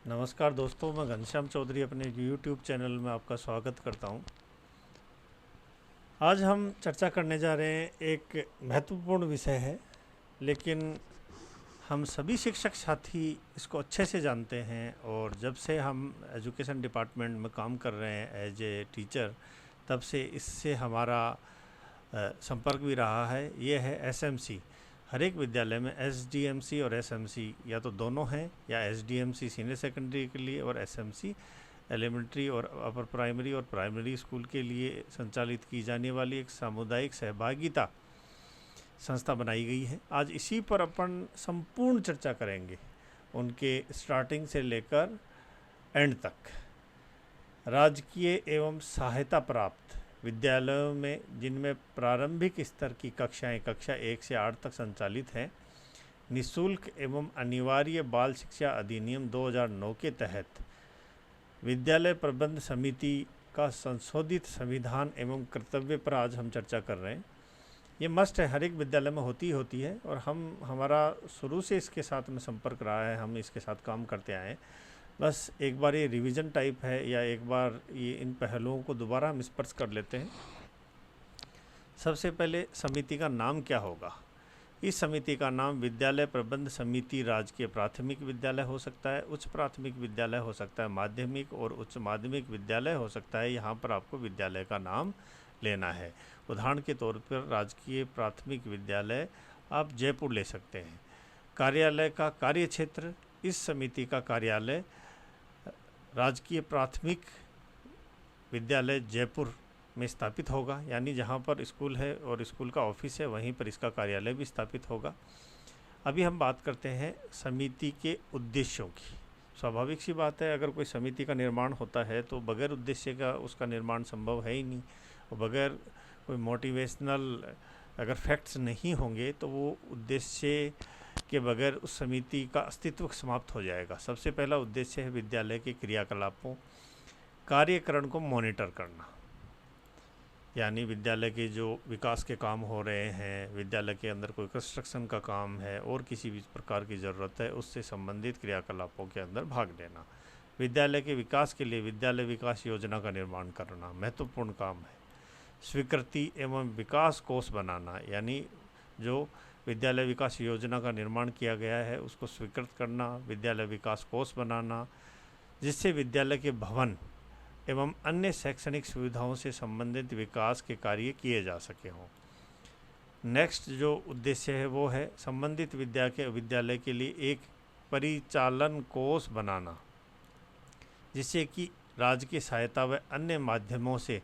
नमस्कार दोस्तों, मैं घनश्याम चौधरी अपने YouTube चैनल में आपका स्वागत करता हूं। आज हम चर्चा करने जा रहे हैं, एक महत्वपूर्ण विषय है, लेकिन हम सभी शिक्षक साथी इसको अच्छे से जानते हैं और जब से हम एजुकेशन डिपार्टमेंट में काम कर रहे हैं एज ए टीचर, तब से इससे हमारा संपर्क भी रहा है। ये है एसएमसी। हर एक विद्यालय में एसडीएमसी और एसएमसी या तो दोनों हैं, या एसडीएमसी सीनियर सेकेंडरी के लिए और एसएमसी एलिमेंट्री और अपर प्राइमरी और प्राइमरी स्कूल के लिए संचालित की जाने वाली एक सामुदायिक सहभागिता संस्था बनाई गई है। आज इसी पर अपन संपूर्ण चर्चा करेंगे, उनके स्टार्टिंग से लेकर एंड तक। राजकीय एवं सहायता प्राप्त विद्यालयों में जिनमें प्रारंभिक स्तर की कक्षाएं कक्षा 1 से 8 तक संचालित हैं, निःशुल्क एवं अनिवार्य बाल शिक्षा अधिनियम 2009 के तहत विद्यालय प्रबंध समिति का संशोधित संविधान एवं कर्तव्य पर आज हम चर्चा कर रहे हैं। ये मस्ट है, हर एक विद्यालय में होती है और हमारा शुरू से इसके साथ में संपर्क रहा है, हम इसके साथ काम करते आए हैं। बस एक बार ये रिवीजन टाइप है, या एक बार ये इन पहलुओं को दोबारा हम स्पर्श कर लेते हैं। सबसे पहले समिति का नाम क्या होगा? इस समिति का नाम विद्यालय प्रबंध समिति राजकीय प्राथमिक विद्यालय हो सकता है, उच्च प्राथमिक विद्यालय हो सकता है, माध्यमिक और उच्च माध्यमिक विद्यालय हो सकता है। यहाँ पर आपको विद्यालय का नाम लेना है। उदाहरण के तौर पर राजकीय प्राथमिक विद्यालय आप जयपुर ले सकते हैं। कार्यालय का कार्य क्षेत्र, इस समिति का कार्यालय राजकीय प्राथमिक विद्यालय जयपुर में स्थापित होगा, यानी जहाँ पर स्कूल है और स्कूल का ऑफिस है वहीं पर इसका कार्यालय भी स्थापित होगा। अभी हम बात करते हैं समिति के उद्देश्यों की। स्वाभाविक सी बात है, अगर कोई समिति का निर्माण होता है तो बगैर उद्देश्य का उसका निर्माण संभव है ही नहीं, और बगैर कोई मोटिवेशनल अगर फैक्ट्स नहीं होंगे तो वो उद्देश्य के बगैर उस समिति का अस्तित्व समाप्त हो जाएगा। सबसे पहला उद्देश्य है विद्यालय के क्रियाकलापों कार्यकरण को मॉनिटर करना, यानी विद्यालय के जो विकास के काम हो रहे हैं, विद्यालय के अंदर कोई कंस्ट्रक्शन का काम है और किसी भी प्रकार की ज़रूरत है, उससे संबंधित क्रियाकलापों के अंदर भाग लेना। विद्यालय के विकास के लिए विद्यालय विकास योजना का निर्माण करना महत्वपूर्ण काम है। स्वीकृति एवं विकास कोष बनाना, यानी जो विद्यालय विकास योजना का निर्माण किया गया है उसको स्वीकृत करना, विद्यालय विकास कोष बनाना, जिससे विद्यालय के भवन एवं अन्य शैक्षणिक सुविधाओं से संबंधित विकास के कार्य किए जा सके हों। नेक्स्ट जो उद्देश्य है वो है संबंधित विद्यालय के लिए एक परिचालन कोष बनाना, जिससे कि राज्य की सहायता व अन्य माध्यमों से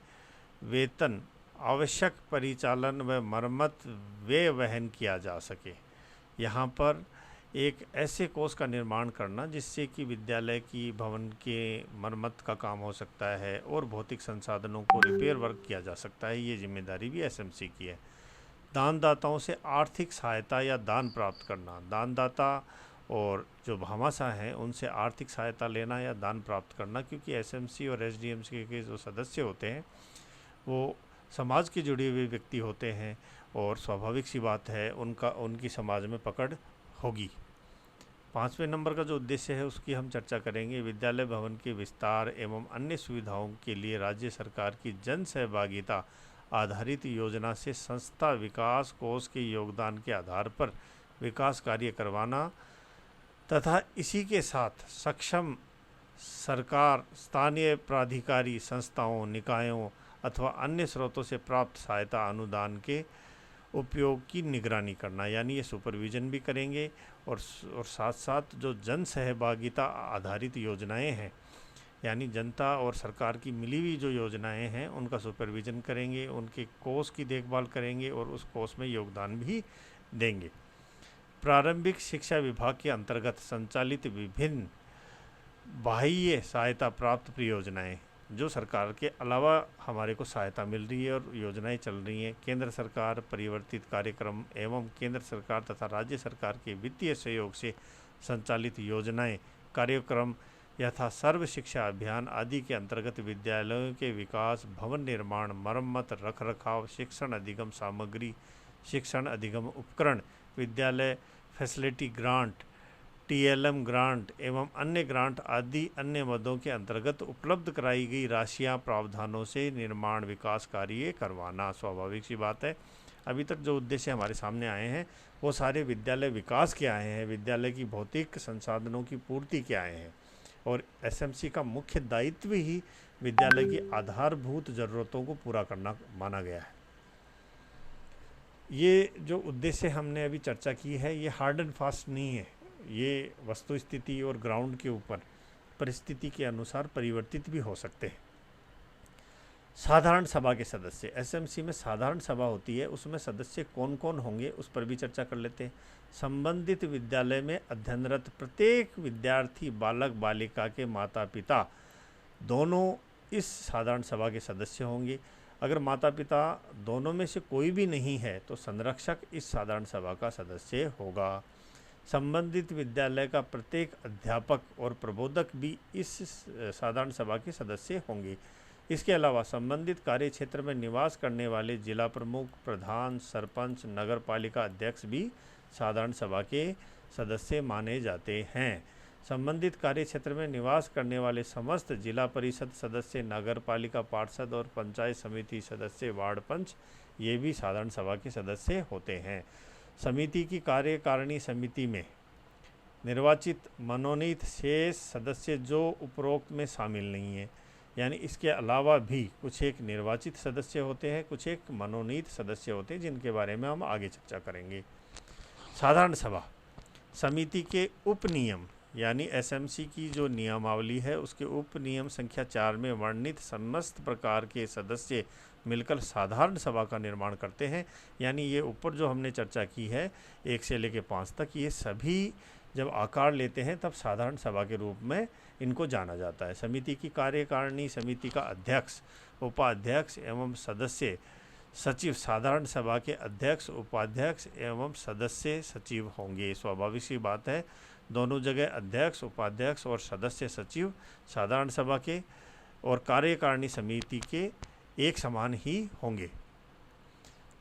वेतन, आवश्यक परिचालन व मरम्मत व्यय वहन किया जा सके। यहाँ पर एक ऐसे कोष का निर्माण करना जिससे कि विद्यालय की भवन के मरम्मत का काम हो सकता है और भौतिक संसाधनों को रिपेयर वर्क किया जा सकता है। ये जिम्मेदारी भी एसएमसी की है। दानदाताओं से आर्थिक सहायता या दान प्राप्त करना, दानदाता और जो भामाशाह हैं उनसे आर्थिक सहायता लेना या दान प्राप्त करना, क्योंकि एसएमसी और एसडीएमसी के जो सदस्य होते हैं वो समाज के जुड़े हुए व्यक्ति होते हैं और स्वाभाविक सी बात है उनकी समाज में पकड़ होगी। 5वें नंबर का जो उद्देश्य है उसकी हम चर्चा करेंगे। विद्यालय भवन के विस्तार एवं अन्य सुविधाओं के लिए राज्य सरकार की जन सहभागिता आधारित योजना से संस्था विकास कोष के योगदान के आधार पर विकास कार्य करवाना तथा इसी के साथ सक्षम सरकार, स्थानीय प्राधिकारी संस्थाओं, निकायों अथवा अन्य स्रोतों से प्राप्त सहायता अनुदान के उपयोग की निगरानी करना, यानी ये सुपरविज़न भी करेंगे और साथ साथ जो जन सहभागिता आधारित योजनाएं हैं, यानी जनता और सरकार की मिली हुई जो योजनाएं हैं उनका सुपरविज़न करेंगे, उनके कोष की देखभाल करेंगे और उस कोष में योगदान भी देंगे। प्रारंभिक शिक्षा विभाग के अंतर्गत संचालित विभिन्न बाह्य सहायता प्राप्त परियोजनाएं, जो सरकार के अलावा हमारे को सहायता मिल रही है और योजनाएं चल रही हैं, केंद्र सरकार परिवर्तित कार्यक्रम एवं केंद्र सरकार तथा राज्य सरकार के वित्तीय सहयोग से संचालित योजनाएं, कार्यक्रम यथा सर्व शिक्षा अभियान आदि के अंतर्गत विद्यालयों के विकास, भवन निर्माण, मरम्मत, रखरखाव, शिक्षण अधिगम सामग्री, शिक्षण अधिगम उपकरण, विद्यालय फैसिलिटी ग्रांट, टीएलएम ग्रांट एवं अन्य ग्रांट आदि अन्य मदों के अंतर्गत उपलब्ध कराई गई राशियां प्रावधानों से निर्माण विकास कार्य करवाना। स्वाभाविक सी बात है, अभी तक जो उद्देश्य हमारे सामने आए हैं वो सारे विद्यालय विकास के आए हैं, विद्यालय की भौतिक संसाधनों की पूर्ति के आए हैं। और एसएमसी का मुख्य दायित्व ही विद्यालय की आधारभूत ज़रूरतों को पूरा करना माना गया है। ये जो उद्देश्य हमने अभी चर्चा की है ये हार्ड एंड फास्ट नहीं है, ये वस्तु स्थिति और ग्राउंड के ऊपर परिस्थिति के अनुसार परिवर्तित भी हो सकते हैं। साधारण सभा के सदस्य, एसएमसी में साधारण सभा होती है, उसमें सदस्य कौन कौन होंगे उस पर भी चर्चा कर लेते हैं। संबंधित विद्यालय में अध्ययनरत प्रत्येक विद्यार्थी बालक बालिका के माता पिता दोनों इस साधारण सभा के सदस्य होंगे। अगर माता पिता दोनों में से कोई भी नहीं है तो संरक्षक इस साधारण सभा का सदस्य होगा। संबंधित विद्यालय का प्रत्येक अध्यापक और प्रबोधक भी इस साधारण सभा के सदस्य होंगे। इसके अलावा संबंधित कार्य क्षेत्र में निवास करने वाले जिला प्रमुख, प्रधान, सरपंच, नगर पालिका अध्यक्ष भी साधारण सभा के सदस्य माने जाते हैं। संबंधित कार्य क्षेत्र में निवास करने वाले समस्त जिला परिषद सदस्य, नगर पालिका पार्षद और पंचायत समिति सदस्य, वार्ड पंच, ये भी साधारण सभा के सदस्य होते हैं। समिति की कार्यकारिणी समिति में निर्वाचित मनोनीत शेष सदस्य जो उपरोक्त में शामिल नहीं है, यानी इसके अलावा भी कुछ एक निर्वाचित सदस्य होते हैं, कुछ एक मनोनीत सदस्य होते हैं, जिनके बारे में हम आगे चर्चा करेंगे। साधारण सभा समिति के उपनियम यानी एसएमसी की जो नियमावली है उसके उपनियम संख्या 4 में वर्णित समस्त प्रकार के सदस्य मिलकर साधारण सभा का निर्माण करते हैं। यानी ये ऊपर जो हमने चर्चा की है 1 से लेकर 5 तक, ये सभी जब आकार लेते हैं तब साधारण सभा के रूप में इनको जाना जाता है। समिति की कार्यकारिणी समिति का अध्यक्ष, उपाध्यक्ष एवं सदस्य सचिव साधारण सभा के अध्यक्ष, उपाध्यक्ष एवं सदस्य सचिव होंगे। स्वाभाविक सी बात है, दोनों जगह अध्यक्ष, उपाध्यक्ष और सदस्य सचिव साधारण सभा के और कार्यकारिणी समिति के एक समान ही होंगे।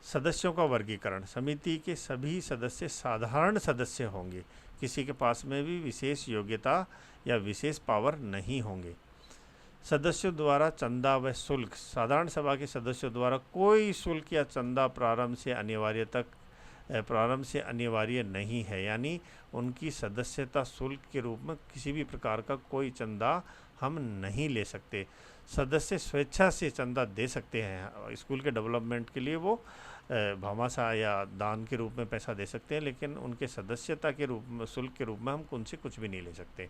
सदस्यों का वर्गीकरण, समिति के सभी सदस्य साधारण सदस्य होंगे, किसी के पास में भी विशेष योग्यता या विशेष पावर नहीं होंगे। सदस्यों द्वारा चंदा व शुल्क, साधारण सभा के सदस्यों द्वारा कोई शुल्क या चंदा प्रारंभ से अनिवार्य नहीं है, यानी उनकी सदस्यता शुल्क के रूप में किसी भी प्रकार का कोई चंदा हम नहीं ले सकते। सदस्य स्वेच्छा से चंदा दे सकते हैं, स्कूल के डेवलपमेंट के लिए वो भामाशाह या दान के रूप में पैसा दे सकते हैं, लेकिन उनके सदस्यता के रूप में शुल्क के रूप में हम उनसे कुछ भी नहीं ले सकते।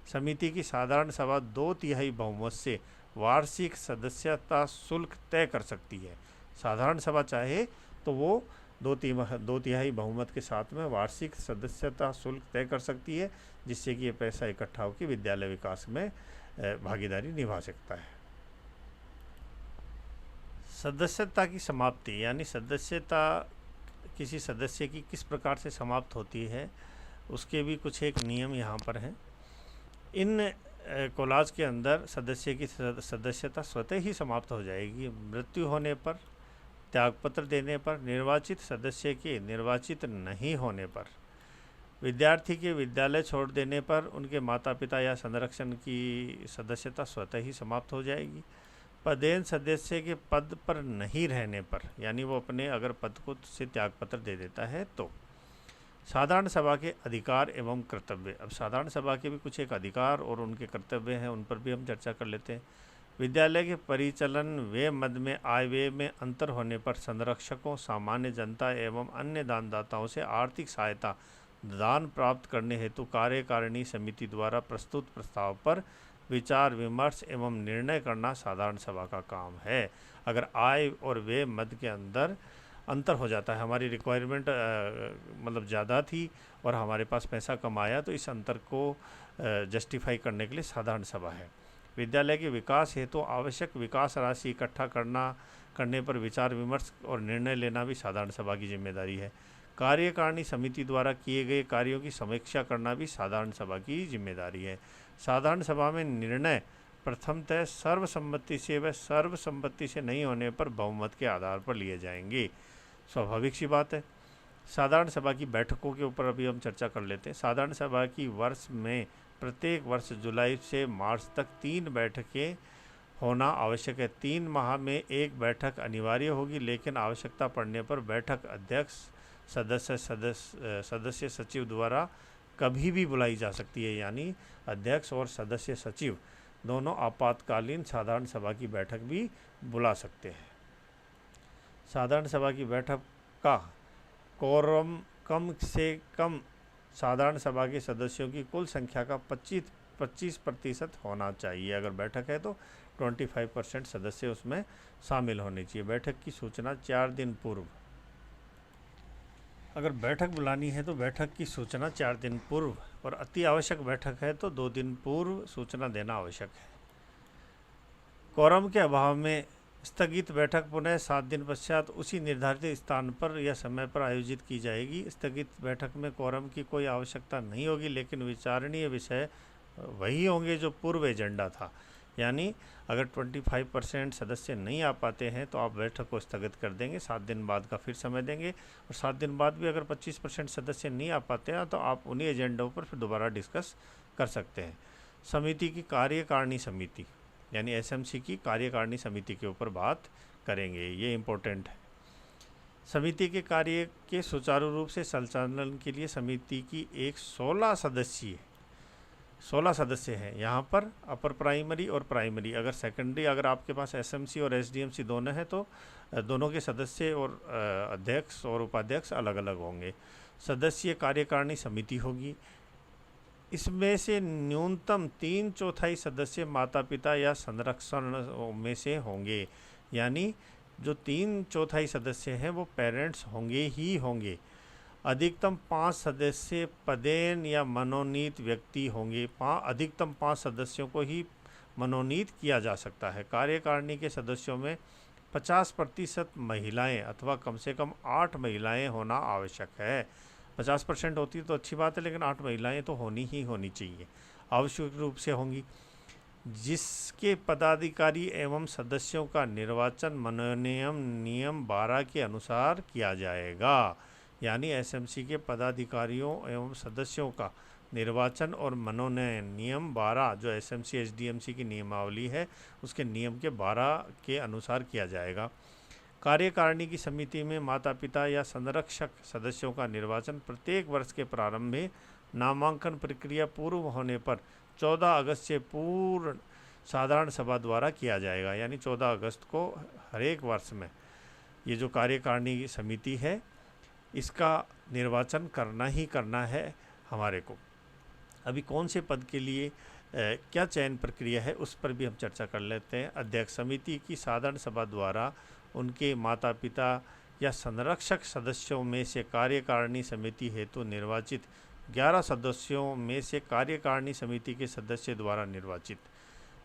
समिति की साधारण सभा 2/3 बहुमत से वार्षिक सदस्यता शुल्क तय कर सकती है। साधारण सभा चाहे तो वो 2/3 बहुमत के साथ में वार्षिक सदस्यता शुल्क तय कर सकती है, जिससे कि ये पैसा इकट्ठा होकर विद्यालय विकास में भागीदारी निभा सकता है। सदस्यता की समाप्ति यानी सदस्यता किसी सदस्य की किस प्रकार से समाप्त होती है उसके भी कुछ एक नियम यहाँ पर हैं। इन कॉलेज के अंदर सदस्य की सदस्यता स्वतः ही समाप्त हो जाएगी। मृत्यु होने पर, त्यागपत्र देने पर, निर्वाचित सदस्य के निर्वाचित नहीं होने पर, विद्यार्थी के विद्यालय छोड़ देने पर, उनके माता पिता या संरक्षण की सदस्यता स्वतः ही समाप्त हो जाएगी। पदेन सदस्य के पद पर नहीं रहने पर, यानी वो अपने अगर पद को से त्यागपत्र दे देता है तो। साधारण सभा के अधिकार एवं कर्तव्य, अब साधारण सभा के भी कुछ एक अधिकार और उनके कर्तव्य हैं, उन पर भी हम चर्चा कर लेते हैं। विद्यालय के परिचालन व्यय मद में आय व्यय में अंतर होने पर संरक्षकों, सामान्य जनता एवं अन्य दानदाताओं से आर्थिक सहायता दान प्राप्त करने हेतु कार्यकारिणी समिति द्वारा प्रस्तुत प्रस्ताव पर विचार विमर्श एवं निर्णय करना साधारण सभा का काम है। अगर आय और व्यय मद के अंदर अंतर हो जाता है, हमारी रिक्वायरमेंट मतलब ज़्यादा थी और हमारे पास पैसा कम आया, तो इस अंतर को जस्टिफाई करने के लिए साधारण सभा है। विद्यालय के विकास हेतु आवश्यक विकास राशि इकट्ठा करने पर विचार विमर्श और निर्णय लेना भी साधारण सभा की जिम्मेदारी है। कार्यकारिणी समिति द्वारा किए गए कार्यों की समीक्षा करना भी साधारण सभा की जिम्मेदारी है। साधारण सभा में निर्णय प्रथमतः सर्वसम्मति से व सर्वसम्मति से नहीं होने पर बहुमत के आधार पर लिए जाएंगे। स्वाभाविक सी बात है। साधारण सभा की बैठकों के ऊपर अभी हम चर्चा कर लेते हैं। साधारण सभा की वर्ष में प्रत्येक वर्ष जुलाई से मार्च तक 3 बैठकें होना आवश्यक है। 3 माह में एक बैठक अनिवार्य होगी, लेकिन आवश्यकता पड़ने पर बैठक अध्यक्ष, सदस्य सचिव द्वारा कभी भी बुलाई जा सकती है। यानी अध्यक्ष और सदस्य सचिव दोनों आपातकालीन साधारण सभा की बैठक भी बुला सकते हैं। साधारण सभा की बैठक का कोरम कम से कम साधारण सभा के सदस्यों की कुल संख्या का 25% होना चाहिए। अगर बैठक है तो 25% सदस्य उसमें शामिल होने चाहिए। बैठक की सूचना 4 दिन पूर्व, अगर बैठक बुलानी है तो बैठक की सूचना 4 दिन पूर्व, और अति आवश्यक बैठक है तो 2 दिन पूर्व सूचना देना आवश्यक है। कोरम के अभाव में स्थगित बैठक पुनः 7 दिन पश्चात उसी निर्धारित स्थान पर या समय पर आयोजित की जाएगी। स्थगित बैठक में कोरम की कोई आवश्यकता नहीं होगी, लेकिन विचारणीय विषय वही होंगे जो पूर्व एजेंडा था। यानी अगर 25% सदस्य नहीं आ पाते हैं तो आप बैठक को स्थगित कर देंगे, 7 दिन बाद का फिर समय देंगे, और 7 दिन बाद भी अगर 25% सदस्य नहीं आ पाते हैं तो आप उन्हीं एजेंडों पर फिर दोबारा डिस्कस कर सकते हैं। समिति की कार्यकारिणी समिति यानी एसएमसी की कार्यकारिणी समिति के ऊपर बात करेंगे, ये इम्पोर्टेंट है। समिति के कार्य के सुचारू रूप से संचालन के लिए समिति की एक 16 सदस्य हैं। यहाँ पर अपर प्राइमरी और प्राइमरी, अगर सेकेंडरी अगर आपके पास एसएमसी और एसडीएमसी दोनों हैं तो दोनों के सदस्य और अध्यक्ष और उपाध्यक्ष अलग अलग होंगे। सदस्यीय कार्यकारिणी समिति होगी। इसमें से न्यूनतम 3/4 सदस्य माता पिता या संरक्षण में से होंगे। यानी जो 3/4 सदस्य हैं वो पेरेंट्स होंगे ही होंगे। अधिकतम 5 सदस्य पदेन या मनोनीत व्यक्ति होंगे। अधिकतम 5 सदस्यों को ही मनोनीत किया जा सकता है। कार्यकारिणी के सदस्यों में 50% महिलाएं अथवा कम से कम 8 महिलाएं होना आवश्यक है। 50% होती तो अच्छी बात है, लेकिन 8 महिलाएं तो होनी चाहिए, आवश्यक रूप से होंगी। जिसके पदाधिकारी एवं सदस्यों का निर्वाचन मनोनयन नियम 12 के अनुसार किया जाएगा। यानी एसएमसी के पदाधिकारियों एवं सदस्यों का निर्वाचन और मनोनयन नियम 12 जो एसएमसी एसडीएमसी की नियमावली है उसके नियम के 12 के अनुसार किया जाएगा। कार्यकारिणी की समिति में माता पिता या संरक्षक सदस्यों का निर्वाचन प्रत्येक वर्ष के प्रारंभ में नामांकन प्रक्रिया पूर्व होने पर 14 अगस्त से पूर्ण साधारण सभा द्वारा किया जाएगा। यानी 14 अगस्त को हर एक वर्ष में ये जो कार्यकारिणी की समिति है इसका निर्वाचन करना ही करना है हमारे को। अभी कौन से पद के लिए क्या चयन प्रक्रिया है उस पर भी हम चर्चा कर लेते हैं। अध्यक्ष समिति की साधारण सभा द्वारा उनके माता पिता या संरक्षक सदस्यों में से कार्यकारिणी समिति हेतु निर्वाचित 11 सदस्यों में से कार्यकारिणी समिति के सदस्य द्वारा निर्वाचित।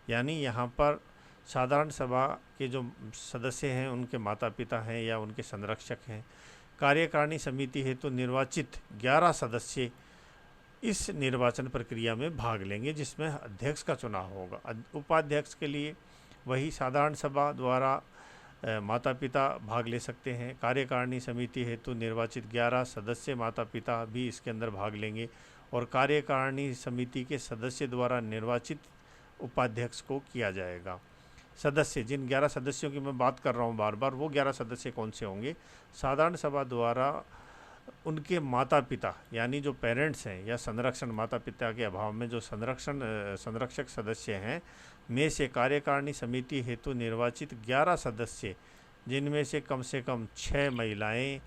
यानी यहाँ पर साधारण सभा के जो सदस्य हैं उनके माता पिता हैं या उनके संरक्षक हैं। कार्यकारिणी समिति हेतु निर्वाचित 11 सदस्य इस निर्वाचन प्रक्रिया में भाग लेंगे जिसमें अध्यक्ष का चुनाव होगा। उपाध्यक्ष के लिए वही साधारण सभा द्वारा माता पिता भाग ले सकते हैं। कार्यकारिणी समिति हेतु निर्वाचित 11 सदस्य माता पिता भी इसके अंदर भाग लेंगे और कार्यकारिणी समिति के सदस्य द्वारा निर्वाचित उपाध्यक्ष को किया जाएगा। सदस्य जिन 11 सदस्यों की मैं बात कर रहा हूँ बार बार, वो 11 सदस्य कौन से होंगे? साधारण सभा द्वारा उनके माता पिता यानी जो पेरेंट्स हैं या संरक्षण माता पिता के अभाव में जो संरक्षक सदस्य हैं में से कार्यकारिणी समिति हेतु निर्वाचित 11 सदस्य जिनमें से कम 6 महिलाएं,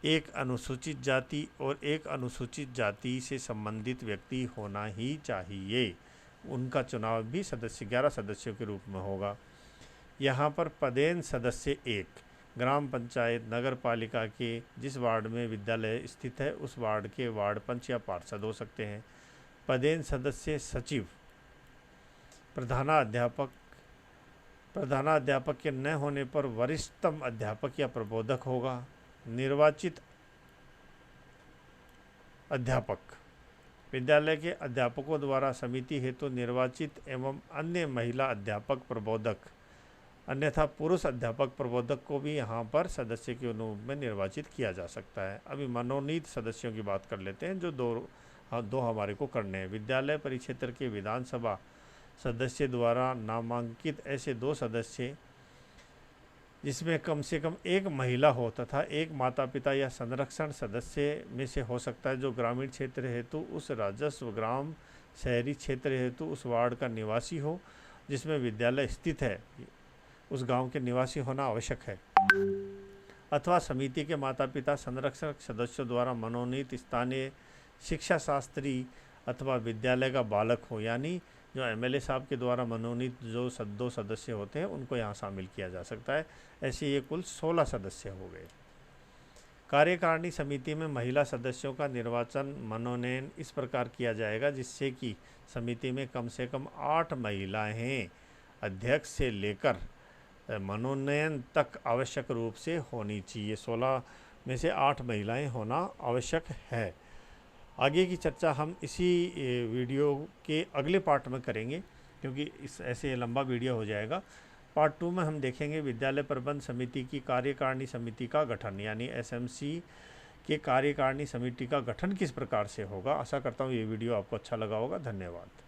1 अनुसूचित जाति और 1 अनुसूचित जाति से संबंधित व्यक्ति होना ही चाहिए। उनका चुनाव भी 11 सदस्यों के रूप में होगा। यहाँ पर पदेन सदस्य 1 ग्राम पंचायत नगर पालिका के जिस वार्ड में विद्यालय स्थित है उस वार्ड के वार्ड पंच या पार्षद हो सकते हैं। पदेन सदस्य सचिव प्रधानाध्यापक के न होने पर वरिष्ठतम अध्यापक या प्रबोधक होगा। निर्वाचित अध्यापक विद्यालय के अध्यापकों द्वारा समिति हेतु निर्वाचित एवं अन्य महिला अध्यापक प्रबोधक अन्यथा पुरुष अध्यापक प्रबोधक को भी यहाँ पर सदस्य के रूप में निर्वाचित किया जा सकता है। अभी मनोनीत सदस्यों की बात कर लेते हैं, जो दो हमारे को करने हैं। विद्यालय परिक्षेत्र के विधानसभा सदस्य द्वारा नामांकित ऐसे 2 सदस्य जिसमें कम से कम एक महिला हो तथा एक माता पिता या संरक्षण सदस्य में से हो सकता है, जो ग्रामीण क्षेत्र हेतु उस राजस्व ग्राम, शहरी क्षेत्र हेतु उस वार्ड का निवासी हो जिसमें विद्यालय स्थित है, उस गांव के निवासी होना आवश्यक है। अथवा समिति के माता पिता संरक्षक सदस्यों द्वारा मनोनीत स्थानीय शिक्षा शास्त्री अथवा विद्यालय का बालक हो, यानी जो एमएलए साहब के द्वारा मनोनीत जो 2 सदस्य होते हैं उनको यहाँ शामिल किया जा सकता है। ऐसे ये कुल 16 सदस्य हो गए। कार्यकारिणी समिति में महिला सदस्यों का निर्वाचन मनोनयन इस प्रकार किया जाएगा जिससे कि समिति में कम से कम 8 महिलाएं अध्यक्ष से लेकर मनोनयन तक आवश्यक रूप से होनी चाहिए। 16 में से 8 महिलाएं होना आवश्यक है। आगे की चर्चा हम इसी वीडियो के अगले पार्ट में करेंगे, क्योंकि इस ऐसे लंबा वीडियो हो जाएगा। पार्ट 2 में हम देखेंगे विद्यालय प्रबंध समिति की कार्यकारिणी समिति का गठन, यानी एसएमसी के कार्यकारिणी समिति का गठन किस प्रकार से होगा। आशा करता हूँ ये वीडियो आपको अच्छा लगा होगा। धन्यवाद।